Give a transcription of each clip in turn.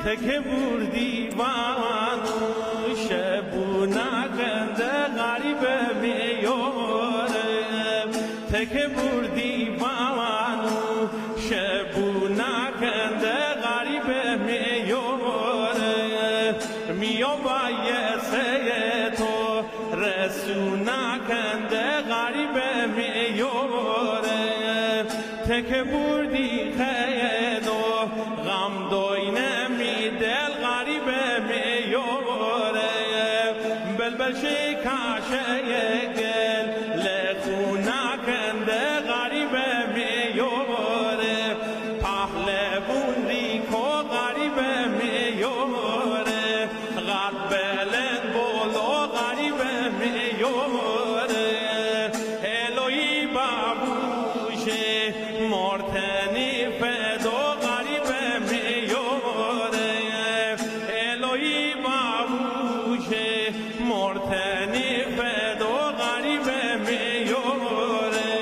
تک بردی وانو شبو نکنده غریب میارم تک بردی وانو شبو نکنده غریب میارم میا بایسه تو رسو نکنده غریب میارم تک بردی خیدو غم دوینمی دل غریب میاره بلبل شکاشه گل لخونا کنده غریب میاره پهلوون ریکو غریب میاره غد بلند بولو غریب میاره الهی بابوشه مرتنی فدو غریب میاره الهی بابوشه مرتنی فدو غریب میاره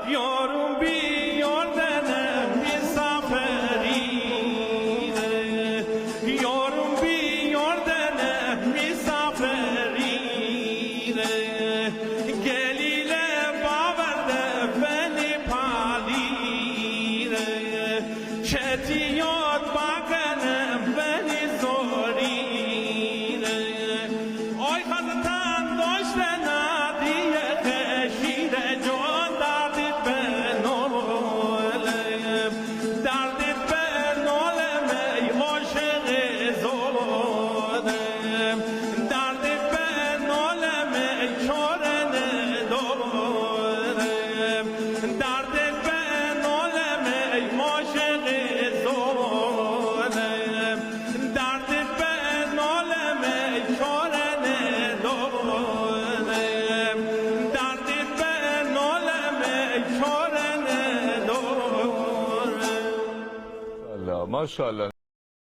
یارم بیار دلم مسافریره یارم بیار دلم مسافریره گلیله باورده فنی پالیره چتیات باکنم فنی زوریره آی خزتن داشته نادیه خشیره جان ماشاءالله.